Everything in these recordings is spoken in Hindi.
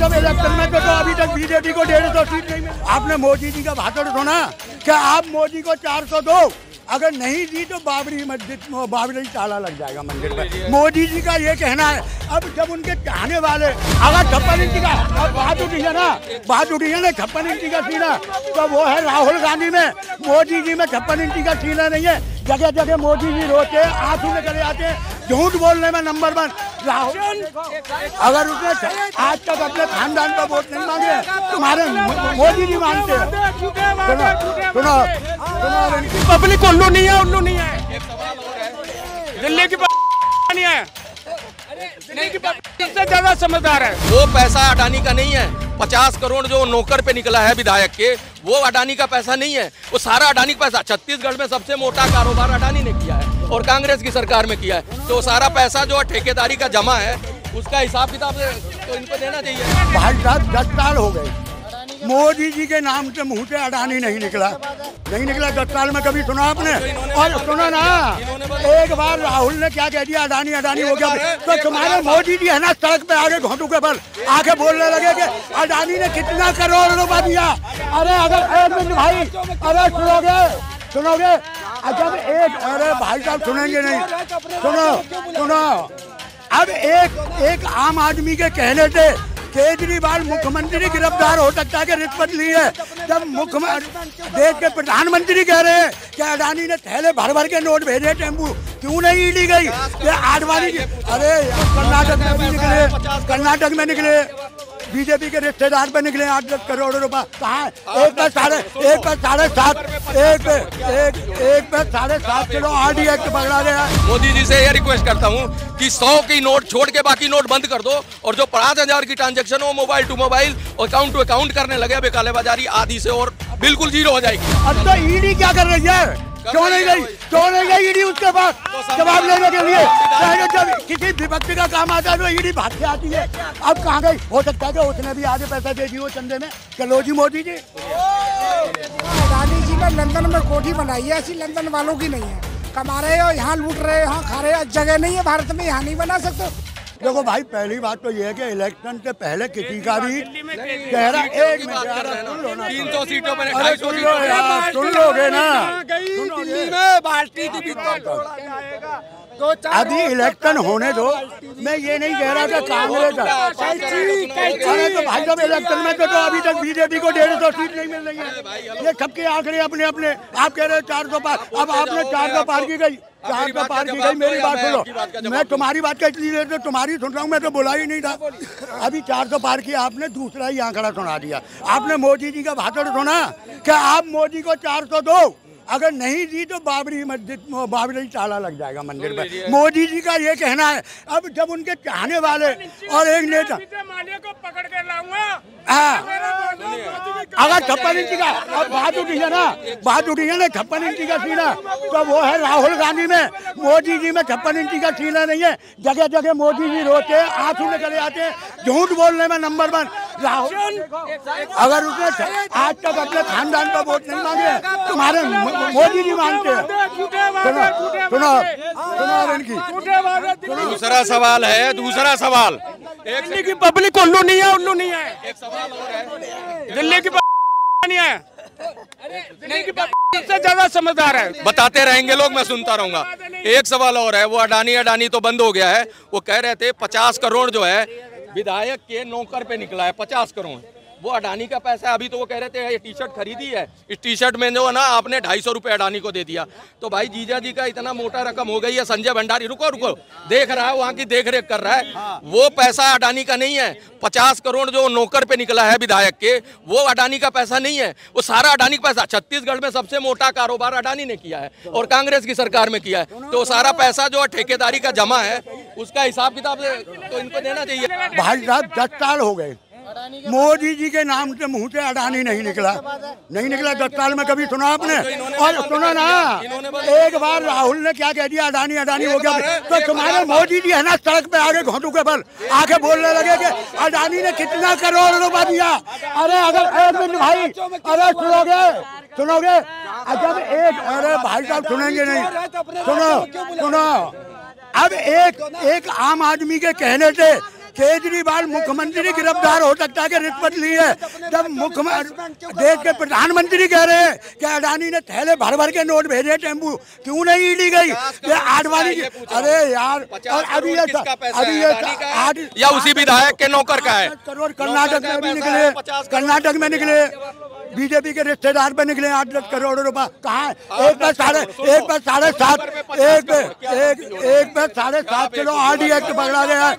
जब इलेक्शन में तो अभी तक बीजेपी को 150 सीट नहीं मिली। आपने मोदी जी का भाषण सुना कि आप मोदी को 400 दो, अगर नहीं दी तो बाबरी ताला लग जाएगा मंदिर में। मोदी जी का ये कहना है। अब जब उनके चाहने वाले अगर 56 इंची का बात उठी है ना 56 इंची का सीना, तो वो है राहुल गांधी में। मोदी जी में 56 इंची का सीना नहीं है। जगह जगह मोदी जी रोते हैं, आंसू में चले जाते हैं, झूठ बोलने में नंबर 1 राहुल। अगर उसने आज तक अपने खानदान पर वोट नहीं मांगे, तुम्हारे मोदी जी मानते हैं। सुनो पब्लिक उल्लू नहीं है, दिल्ली की नहीं है, दिल्ली की सबसे ज्यादा समझदार है। वो पैसा अडानी का नहीं है। 50 करोड़ जो नौकर पे निकला है विधायक के, वो अडानी का पैसा नहीं है। वो सारा अडानी का पैसा, छत्तीसगढ़ में सबसे मोटा कारोबार अडानी ने किया है और कांग्रेस की सरकार में किया है। तो सारा पैसा जो ठेकेदारी का जमा है, उसका हिसाब किताब तो इनको देना चाहिए। भाई साहब 10 साल हो गए, मोदी जी के नाम से मुंह से अडानी नहीं निकला 10 साल में। कभी सुना आपने? और सुनो ना, एक बार राहुल ने क्या कह दिया, अडानी हो गया। तो तुम्हारे मोदी जी है ना, सड़क पे आगे घोटू के बल आके बोलने लगे कि अडानी ने कितना करोड़ रुपया दिया। अरे अगर एक मिनट भाई, अरे सुनोगे जब अरे भाई साहब सुनेंगे नहीं, सुनो। अब एक आम आदमी के कहने से केजरीवाल मुख्यमंत्री गिरफ्तार हो सकता है कि रिश्वत ली है। जब देश के प्रधानमंत्री कह रहे हैं कि अडानी ने थैले भर के नोट भेजे टेम्पू, क्यों नहीं ईडी गई? ये आडवाणी जी, अरे कर्नाटक में निकले बीजेपी के रिश्तेदार पे निकले 8-10 करोड़ रुपए। कहाँ? एक पे 7.5 किलो आरडी एक्ट पकड़ा गया। मोदी जी से ये रिक्वेस्ट करता हूँ कि 100 की नोट छोड़ के बाकी नोट बंद कर दो, और जो 5,000 की ट्रांजैक्शन हो मोबाइल टू मोबाइल और अकाउंट टू अकाउंट करने लगे, अब काले बाजारी आदि से और बिल्कुल जीरो हो जाएगी। अब तो ईडी क्या कर रही है? क्यों नहीं गई ईडी उसके पास जवाब लेने के लिए? जब किसी विपक्ष का काम आता है तो ईडी भाग के आती है। अब कहाँ गई? हो सकता है कि उसने भी आधे पैसा दे दी हो चंदे में। चलो जी मोदी जी। अडानी जी ने लंदन में कोठी बनाई है, ऐसी लंदन वालों की नहीं है। कमा रहे हो, यहाँ लूट रहे हो, यहाँ खा रहे हो, जगह नहीं है भारत में, यहाँ नहीं बना सकते। देखो भाई, पहली बात तो ये है कि इलेक्शन से पहले किसी का भी चेहरा 1 मिनट 300 सीटों पर सुन लोगे ना। अभी इलेक्शन होने दो, मैं ये नहीं कह रहा कि कांग्रेस। अरे तो भाई साहब इलेक्शन में तो अभी तक बीजेपी को 150 सीट नहीं मिल रही है। ये सबके आंकड़े अपने आप कह रहे हो 400 पार। अब आपने 400 पार की गई, 400 पार की गई। मेरी बात सुनो, मैं तुम्हारी बात का इसलिए तो तुम्हारी सुन रहा हूँ, मैं तो बोला ही नहीं था। अभी 400 पार की, आपने दूसरा ही आंकड़ा सुना दिया। आपने मोदी जी का भाषण सुना कि आप मोदी को 400 दो, अगर नहीं दी तो बाबरी ताला लग जाएगा मंदिर में। मोदी जी का ये कहना है। अब जब उनके चाहने वाले और एक नेता को पकड़ के लाऊंगा, अगर 56 इंची का बात उठी है ना 56 इंची का सीना, तो वो है राहुल गांधी में। मोदी जी में 56 इंची का सीना नहीं है। जगह जगह मोदी जी रोते हैं, आंसू में चले जाते हैं, झूठ बोलने में नंबर 1 राहुल। अगर उसने आज तक अपने खानदान पर वोट नहीं मांगे, तुम्हारे मोदी जी मानते हैं। सुनो इनकी। दूसरा सवाल है, दिल्ली की पब्लिक उल्लू नहीं है, एक सवाल और है, दिल्ली की नहीं है, दिल्ली की सबसे ज्यादा समझदार है। बताते रहेंगे लोग, मैं सुनता रहूंगा। एक सवाल और है, वो अडानी तो बंद हो गया है। वो कह रहे थे 50 करोड़ जो है विधायक के नौकर पे निकला है, 50 करोड़ वो अडानी का पैसा है। अभी तो वो कह रहे थे ये टी-शर्ट खरीदी है, इस टी-शर्ट में जो है ना आपने 250 रुपए अडानी को दे दिया। तो भाई जीजा जी का इतना मोटा रकम हो गई है। संजय भंडारी रुको देख रहा है, वहाँ की देख रेख कर रहा है। वो पैसा अडानी का नहीं है। 50 करोड़ जो नौकर पे निकला है विधायक के, वो अडानी का पैसा नहीं है। वो सारा अडानी का पैसा, छत्तीसगढ़ में सबसे मोटा कारोबार अडानी ने किया है और कांग्रेस की सरकार में किया है। तो सारा पैसा जो ठेकेदारी का जमा है, उसका हिसाब किताब तो इनको देना चाहिए। भाई साहब 10 साल हो गए, मोदी जी के नाम से मुंह से अडानी नहीं निकला 10 साल में। कभी सुना आपने? और सुनो ना, एक बार राहुल ने क्या कह दिया, अडानी हो गया। तो तुम्हारे मोदी जी है ना, सड़क पे आगे घोटू के बल आके बोलने लगे कि अडानी ने कितना करोड़ रुपया दिया। अरे अगर एक मिनट भाई, अरे सुनोगे जब अरे भाई साहब सुनेंगे नहीं, सुनो। अब एक आम आदमी के कहने से केजरीवाल मुख्यमंत्री गिरफ्तार हो सकता है कि रिश्वत ली है, जब मुख्यमंत्री देश के प्रधानमंत्री कह रहे हैं कि अडानी ने थैले भर भर के नोट भेजे टेम्पू, क्यों नहीं ईडी गई? ये आडवाणी, अरे यार, और अभी ये या उसी विधायक के नौकर का है। करोड़ कर्नाटक में भी निकले, कर्नाटक में निकले, बीजेपी के रिश्तेदार पे निकले 8-10 करोड़ रुपए। कहाँ? एक पे 7.5 किलो आरडी एक्ट पकड़ा गया है।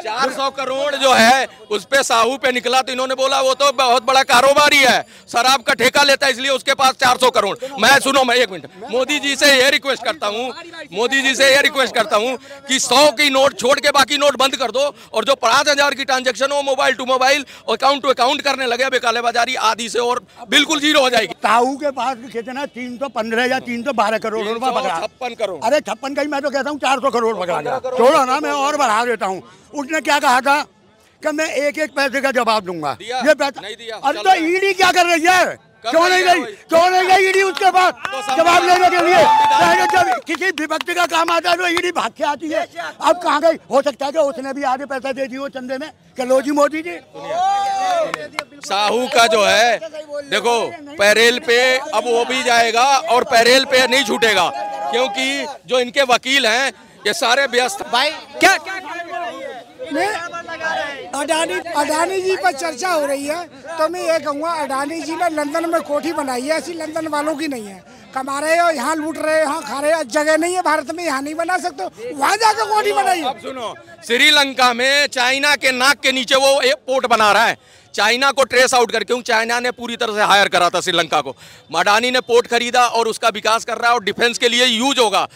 400 करोड़ जो है उस पे साहू पे निकला, तो इन्होंने बोला वो तो बहुत बड़ा कारोबारी है, शराब का ठेका लेता है, इसलिए उसके पास 400 करोड़। मैं सुनो, मैं 1 मिनट मोदी जी से ये रिक्वेस्ट करता हूँ, मोदी जी से ये रिक्वेस्ट करता हूँ कि 100 की नोट छोड़ के बाकी नोट बंद कर दो, और जो 5,000 की ट्रांजेक्शन हो mobile to mobile, account to account करने लगे, अब काले बाजारी आदि से और बिल्कुल जीरो हो जाएगी। साहू के पास कितना 315 या 312 करोड़ रुपए पकड़ा। 56 करोड़, अरे 56 का ही मैं तो कहता हूँ 400 करोड़ पकड़ा गया। छोड़ो ना, मैं और बढ़ा देता हूँ। उसने क्या कहा था कि मैं एक पैसे का जवाब दूंगा, ये पैसा नहीं दिया। अब तो ईडी क्या कर रही है? क्यों नहीं गई ईडी उसके पास जवाब लेने के लिए? जब किसी विपक्ष का काम आता है तो ईडी भाग के आती है। अब कहाँ गई? हो सकता है कि उसने भी आधे पैसा दे दिए चंदे में, लो जी मोदी जी। साहू का जो है देखो पैरेल पे अब वो भी जाएगा, और पैरेल पे नहीं छूटेगा, क्योंकि जो इनके वकील हैं ये सारे व्यस्त। भाई क्या अडानी जी पर चर्चा हो रही है, तो मैं ये कहूँगा अडानी जी ने लंदन में कोठी बनाई है, ऐसी लंदन वालों की नहीं है। कमा रहे हो, यहाँ लूट रहे हो, यहाँ खा रहे हो, जगह नहीं है भारत में, यहाँ नहीं बना सकते, वहाँ जाकर कोठी बनाई। अब सुनो, श्रीलंका में चाइना के नाक के नीचे वो एक पोर्ट बना रहा है, चाइना को ट्रेस आउट करके, क्योंकि चाइना ने पूरी तरह से हायर करा था श्रीलंका को। अडानी ने पोर्ट खरीदा और उसका विकास कर रहा है, और डिफेंस के लिए यूज होगा,